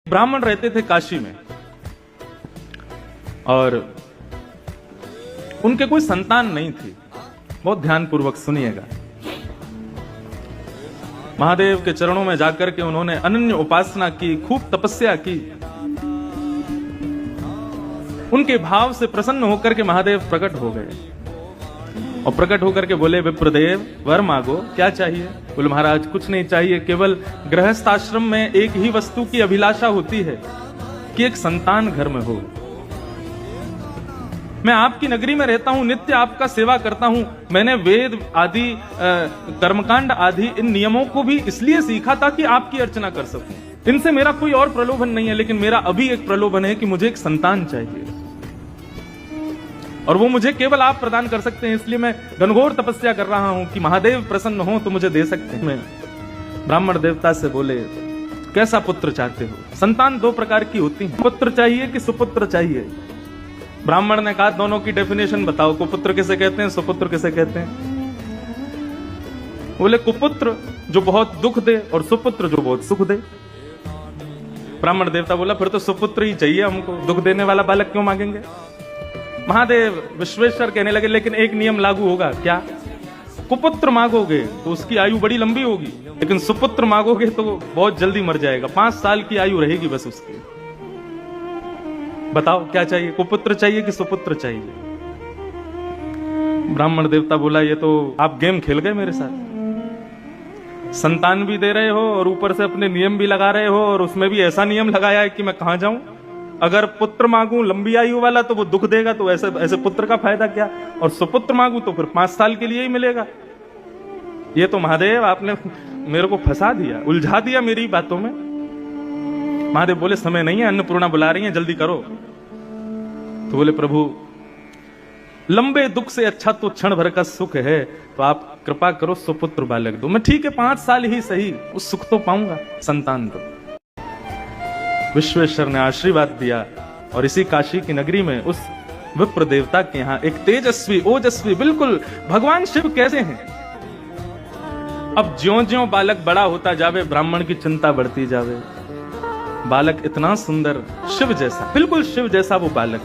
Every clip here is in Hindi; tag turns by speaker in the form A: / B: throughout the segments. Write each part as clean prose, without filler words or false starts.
A: ब्राह्मण रहते थे काशी में और उनके कोई संतान नहीं थी। बहुत ध्यानपूर्वक सुनिएगा। महादेव के चरणों में जाकर के उन्होंने अनन्य उपासना की, खूब तपस्या की। उनके भाव से प्रसन्न होकर के महादेव प्रकट हो गए और प्रकट होकर के बोले, विप्रदेव वर मांगो, क्या चाहिए? बोले, महाराज कुछ नहीं चाहिए, केवल गृहस्थ आश्रम में एक ही वस्तु की अभिलाषा होती है कि एक संतान घर में हो। मैं आपकी नगरी में रहता हूं, नित्य आपका सेवा करता हूं। मैंने वेद आदि कर्मकांड आदि इन नियमों को भी इसलिए सीखा था कि आपकी अर्चना कर सकूं। इनसे मेरा कोई और प्रलोभन नहीं है, लेकिन मेरा अभी एक प्रलोभन है कि मुझे एक संतान चाहिए और वो मुझे केवल आप प्रदान कर सकते हैं। इसलिए मैं घनघोर तपस्या कर रहा हूं कि महादेव प्रसन्न हो तो मुझे दे सकते हैं। मैं ब्राह्मण देवता से बोले, कैसा पुत्र चाहते हो? संतान दो प्रकार की होती है, पुत्र चाहिए कि सुपुत्र चाहिए? ब्राह्मण ने कहा, दोनों की डेफिनेशन बताओ, कुपुत्र किसे कहते हैं, सुपुत्र किसे कहते हैं? बोले, कुपुत्र जो बहुत दुख दे और सुपुत्र जो बहुत सुख दे। ब्राह्मण देवता बोला, फिर तो सुपुत्र ही चाहिए हमको, दुख देने वाला बालक क्यों मांगेंगे? महादेव विश्वेश्वर कहने लगे, लेकिन एक नियम लागू होगा। क्या? कुपुत्र मांगोगे तो उसकी आयु बड़ी लंबी होगी, लेकिन सुपुत्र मांगोगे तो बहुत जल्दी मर जाएगा, 5 साल की आयु रहेगी बस उसकी। बताओ क्या चाहिए, कुपुत्र चाहिए कि सुपुत्र चाहिए? ब्राह्मण देवता बोला, ये तो आप गेम खेल गए मेरे साथ। संतान भी दे रहे हो और ऊपर से अपने नियम भी लगा रहे हो, और उसमें भी ऐसा नियम लगाया है कि मैं कहां जाऊं। अगर पुत्र मांगू लंबी आयु वाला तो वो दुख देगा, तो ऐसे पुत्र का फायदा क्या? और सुपुत्र मांगू तो फिर 5 साल के लिए ही मिलेगा। ये तो महादेव आपने मेरे को फंसा दिया, उलझा दिया मेरी बातों में। महादेव बोले, समय नहीं है, अन्नपूर्णा बुला रही है, जल्दी करो। तो बोले, प्रभु लंबे दुख से अच्छा तो क्षण भर का सुख है, तो आप कृपा करो सुपुत्र बालक दो। मैं ठीक है 5 साल ही सही, उस सुख तो पाऊंगा, संतान दो। विश्वेश्वर ने आशीर्वाद दिया और इसी काशी की नगरी में उस विप्र देवता के यहां एक तेजस्वी ओजस्वी बिल्कुल भगवान शिव कैसे हैं। अब ज्यों-ज्यों बालक बड़ा होता जावे, ब्राह्मण की चिंता बढ़ती जावे। बालक इतना सुंदर, शिव जैसा, बिल्कुल शिव जैसा वो बालक।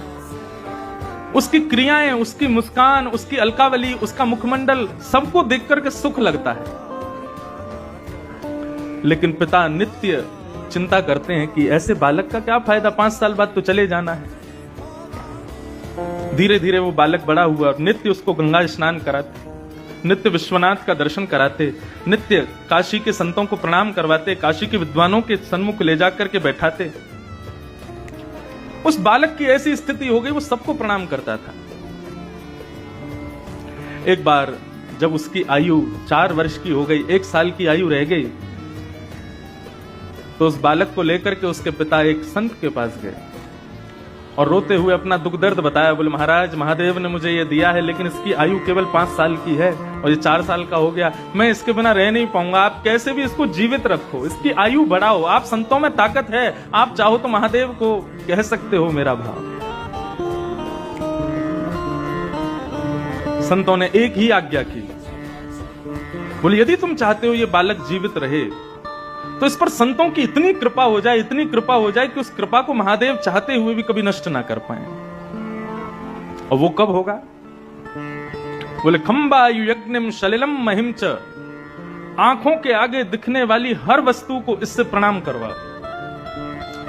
A: उसकी क्रियाएं, उसकी मुस्कान, उसकी अलकावली, उसका मुखमंडल, सबको देख करके सुख लगता है। लेकिन पिता नित्य चिंता करते हैं कि ऐसे बालक का क्या फायदा, 5 साल बाद तो चले जाना है। धीरे धीरे वो बालक बड़ा हुआ और नित्य उसको गंगा स्नान कराते, नित्य विश्वनाथ का दर्शन कराते, नित्य काशी के संतों को प्रणाम करवाते, काशी के विद्वानों के सन्मुख ले जाकर के बैठाते। उस बालक की ऐसी स्थिति हो गई, वो सबको प्रणाम करता था। एक बार जब उसकी आयु 4 वर्ष की हो गई, 1 साल की आयु रह गई, तो उस बालक को लेकर के उसके पिता एक संत के पास गए और रोते हुए अपना दुख दर्द बताया। बोले, महाराज महादेव ने मुझे ये दिया है, लेकिन इसकी आयु केवल 5 साल की है और ये 4 साल का हो गया, मैं इसके बिना रह नहीं पाऊंगा। आप कैसे भी इसको जीवित रखो, इसकी आयु बढ़ाओ, आप संतों में ताकत है, आप चाहो तो महादेव को कह सकते हो मेरा भाव। संतों ने एक ही आज्ञा की, बोले, यदि तुम चाहते हो ये बालक जीवित रहे तो इस पर संतों की इतनी कृपा हो जाए, इतनी कृपा हो जाए कि उस कृपा को महादेव चाहते हुए भी कभी नष्ट ना कर पाए। और वो कब होगा? बोले, खंबायु यज्ञम सलिलम महिम च, आंखों के आगे दिखने वाली हर वस्तु को इससे प्रणाम करवाओ।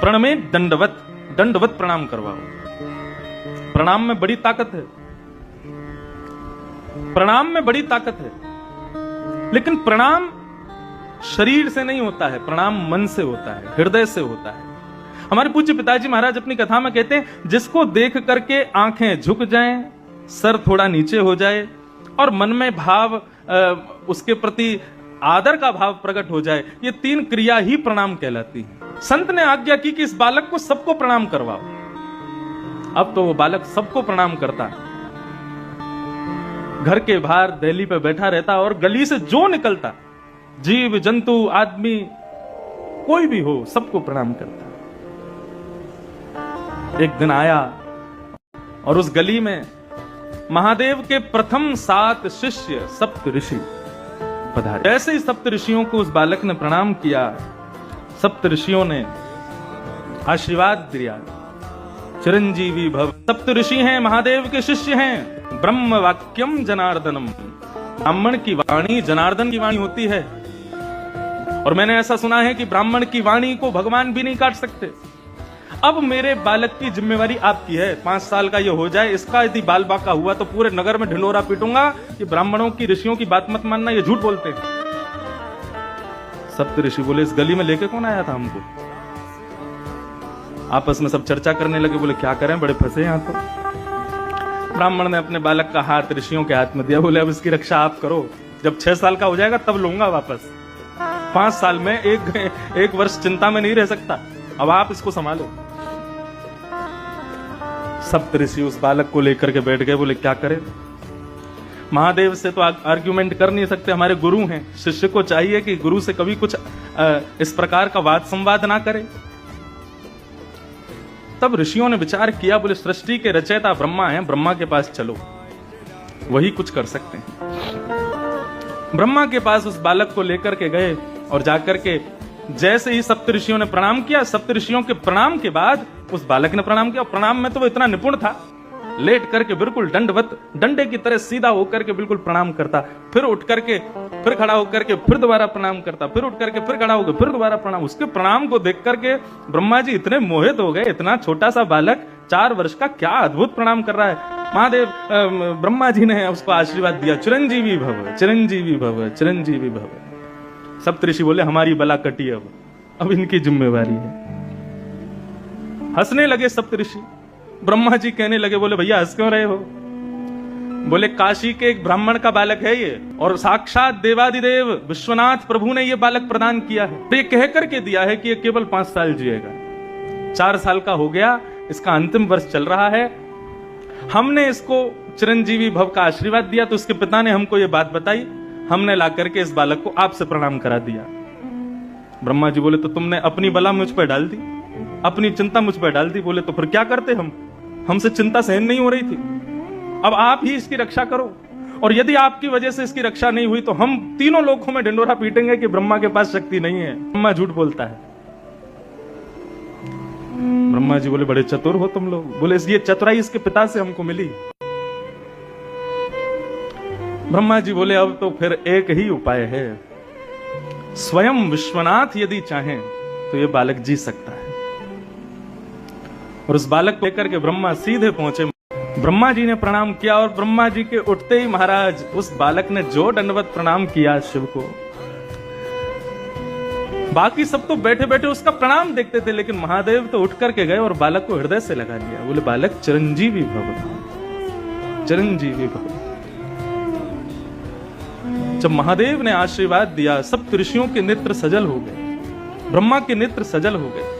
A: प्रणमे दंडवत, दंडवत प्रणाम करवाओ। प्रणाम में बड़ी ताकत है, प्रणाम में बड़ी ताकत है। लेकिन प्रणाम शरीर से नहीं होता है, प्रणाम मन से होता है, हृदय से होता है। हमारे पूज्य पिताजी महाराज अपनी कथा में कहते हैं, जिसको देख करके आंखें झुक जाएं, सर थोड़ा नीचे हो जाए और मन में भाव, उसके प्रति आदर का भाव प्रकट हो जाए, ये 3 क्रिया ही प्रणाम कहलाती है। संत ने आज्ञा की कि इस बालक को सबको प्रणाम करवाओ। अब तो वो बालक सबको प्रणाम करता, घर के बाहर दहली पे बैठा रहता और गली से जो निकलता, जीव जंतु आदमी कोई भी हो, सबको प्रणाम करता। एक दिन आया और उस गली में महादेव के प्रथम 7 शिष्य सप्त ऋषि पधारे। ऐसे ही सप्त ऋषियों को उस बालक ने प्रणाम किया। सप्त ऋषियों ने आशीर्वाद दिया, चिरंजीवी भव। सप्त ऋषि हैं, महादेव के शिष्य हैं। ब्रह्म वाक्यम जनार्दनम, ब्राह्मण की वाणी जनार्दन की वाणी होती है। और मैंने ऐसा सुना है कि ब्राह्मण की वाणी को भगवान भी नहीं काट सकते। अब मेरे बालक की जिम्मेवारी आपकी है, 5 साल का ये हो जाए, इसका यदि बाल बाका हुआ तो पूरे नगर में ढिंडोरा पीटूंगा कि ब्राह्मणों की ऋषियों की बात मत मानना, ये झूठ बोलते हैं। सप्त ऋषि बोले, इस गली में लेके कौन आया था हमको? आपस में सब चर्चा करने लगे, बोले क्या करें, बड़े फंसे यहां तो। ब्राह्मण ने अपने बालक का हाथ ऋषियों के हाथ में दिया, बोले अब इसकी रक्षा आप करो, जब 6 साल का हो जाएगा तब लूंगा वापस। 5 साल में एक वर्ष चिंता में नहीं रह सकता, अब आप इसको संभालो। सप्त ऋषि उस बालक को लेकर के बैठ गए, बोले क्या करें, महादेव से तो आर्ग्यूमेंट कर नहीं सकते, हमारे गुरु हैं, शिष्य को चाहिए कि गुरु से कभी कुछ इस प्रकार का वाद संवाद ना करे। तब ऋषियों ने विचार किया, बोले सृष्टि के रचयिता ब्रह्मा हैं, ब्रह्मा के पास चलो, वही कुछ कर सकते हैं। ब्रह्मा के पास उस बालक को लेकर के गए और जाकर के जैसे ही सप्त ऋषियों ने प्रणाम किया, सप्त ऋषियों के प्रणाम के बाद उस बालक ने प्रणाम किया। प्रणाम में तो वो इतना निपुण था, लेट करके बिल्कुल दंडवत, डंडे की तरह सीधा होकर के बिल्कुल प्रणाम करता, फिर उठ करके फिर खड़ा होकर के फिर दोबारा प्रणाम करता, फिर उठ करके फिर खड़ा होकर फिर दोबारा प्रणाम। उसके प्रणाम को देख करके ब्रह्मा जी इतने मोहित हो गए, इतना छोटा सा बालक 4 वर्ष का क्या अद्भुत प्रणाम कर रहा है। महादेव ब्रह्मा जी ने उसको आशीर्वाद दिया, चिरंजीवी भव, चिरंजीवी भव, चिरंजीवी भव। सप्तऋषि बोले हमारी बला कटी, अब इनकी जिम्मेवारी है। हंसने लगे सप्तऋषि। ब्रह्मा जी कहने लगे, बोले भैया हंस क्यों रहे हो? बोले काशी के एक ब्राह्मण का बालक है ये, और साक्षात देवादिदेव विश्वनाथ प्रभु ने ये बालक प्रदान किया है। ये कह करके दिया है कि ये केवल 5 साल जिएगा। 4 साल का हो गया, इसका अंतिम वर्ष चल रहा है। हमने इसको चिरंजीवी भव का आशीर्वाद दिया, तो उसके पिता ने हमको ये बात बताई, हमने ला करके इस बालक को आपसे प्रणाम करा दिया। ब्रह्मा जी बोले, तो तुमने अपनी बला मुझ पर डाल दी, अपनी चिंता मुझ पर डाल दी। बोले तो फिर क्या करते हम, हमसे चिंता सहन नहीं हो रही थी, अब आप ही इसकी रक्षा करो। और यदि आपकी वजह से इसकी रक्षा नहीं हुई तो हम तीनों लोकों में ढिंडोरा पीटेंगे कि ब्रह्मा के पास शक्ति नहीं है, ब्रह्मा झूठ बोलता है। ब्रह्मा जी बोले, बड़े चतुर हो तुम लोग। बोले ये चतुराई इसके पिता से हमको मिली। ब्रह्मा जी बोले, अब तो फिर एक ही उपाय है, स्वयं विश्वनाथ यदि चाहें तो ये बालक जी सकता है। और उस बालक को लेकर के ब्रह्मा सीधे पहुंचे। ब्रह्मा जी ने प्रणाम किया, और ब्रह्मा जी के उठते ही महाराज उस बालक ने जो दंडवत प्रणाम किया शिव को, बाकी सब तो बैठे बैठे उसका प्रणाम देखते थे, लेकिन महादेव तो उठ करके गए और बालक को हृदय से लगा लिया। बोले बालक चिरंजीवी भव, चिरंजीवी भव। जब महादेव ने आशीर्वाद दिया, सब ऋषियों के नेत्र सजल हो गए, ब्रह्मा के नेत्र सजल हो गए,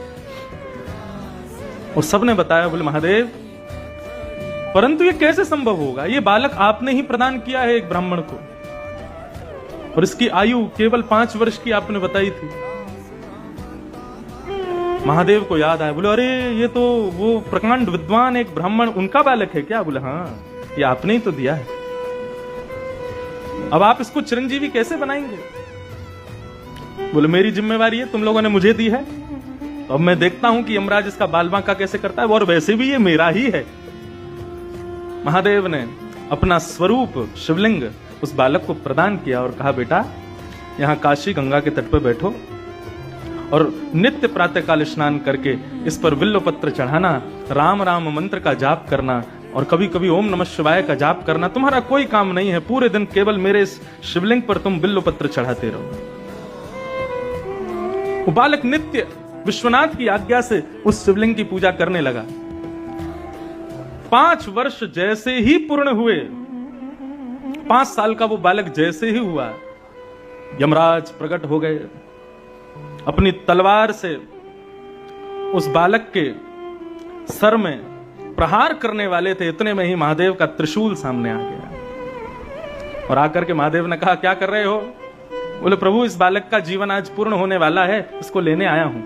A: और सबने बताया, बोले महादेव परंतु ये कैसे संभव होगा, ये बालक आपने ही प्रदान किया है एक ब्राह्मण को, और इसकी आयु केवल 5 वर्ष की आपने बताई थी। महादेव को याद आया, बोले अरे ये तो वो प्रकांड विद्वान एक ब्राह्मण, उनका बालक है क्या? बोले हाँ, ये आपने ही तो दिया है, अब आप इसको चिरंजीवी कैसे बनाएंगे? बोले मेरी जिम्मेवारी है, तुम लोगों ने मुझे दी है, तो अब मैं देखता हूं कि यमराज इसका बाल बांका कैसे करता है, और वैसे भी ये मेरा ही है। महादेव ने अपना स्वरूप शिवलिंग उस बालक को प्रदान किया और कहा, बेटा यहां काशी गंगा के तट पर बैठो और नित्य प्रातःकाल स्नान करके इस पर बिल्व पत्र चढ़ाना, राम राम मंत्र का जाप करना, और कभी कभी ओम नमः शिवाय का जाप करना। तुम्हारा कोई काम नहीं है, पूरे दिन केवल मेरे इस शिवलिंग पर तुम बिल्व पत्र चढ़ाते रहो। वो बालक नित्य विश्वनाथ की आज्ञा से उस शिवलिंग की पूजा करने लगा। 5 वर्ष जैसे ही पूर्ण हुए, 5 साल का वो बालक जैसे ही हुआ, यमराज प्रकट हो गए, अपनी तलवार से उस बालक के सर में प्रहार करने वाले थे। इतने में ही महादेव का त्रिशूल सामने आ गया, और आकर के महादेव ने कहा, क्या कर रहे हो? बोले प्रभु इस बालक का जीवन आज पूर्ण होने वाला है, इसको लेने आया हूं।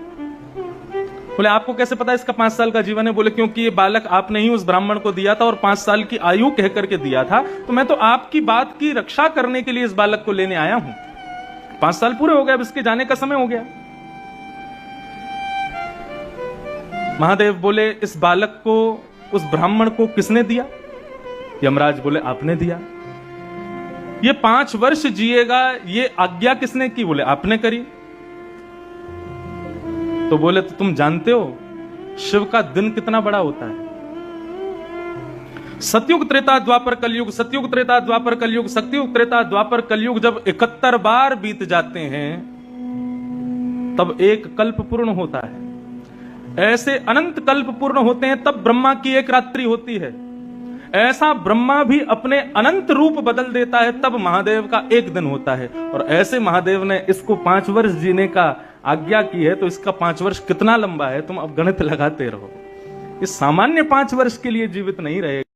A: बोले आपको कैसे पता इसका 5 साल का जीवन है? बोले क्योंकि ये बालक आपने ही उस ब्राह्मण को दिया था और 5 साल की आयु कह करके दिया था, तो मैं तो आपकी बात की रक्षा करने के लिए इस बालक को लेने आया हूं। 5 साल पूरे हो गए, अब इसके जाने का समय हो गया। महादेव बोले इस बालक को, उस ब्राह्मण को किसने दिया? यमराज बोले आपने दिया। ये 5 वर्ष जिएगा, ये आज्ञा किसने की? बोले आपने करी। तो बोले तो तुम जानते हो शिव का दिन कितना बड़ा होता है? सतयुग त्रेता द्वापर कलयुग, सतयुग त्रेता द्वापर कलयुग, सतयुग त्रेता द्वापर कलयुग जब 71 बार बीत जाते हैं तब एक कल्प पूर्ण होता है। ऐसे अनंत कल्प पूर्ण होते हैं तब ब्रह्मा की एक रात्रि होती है। ऐसा ब्रह्मा भी अपने अनंत रूप बदल देता है तब महादेव का एक दिन होता है। और ऐसे महादेव ने इसको 5 वर्ष जीने का आज्ञा की है, तो इसका 5 वर्ष कितना लंबा है तुम अब गणित लगाते रहो। इस सामान्य 5 वर्ष के लिए जीवित नहीं रहेगा।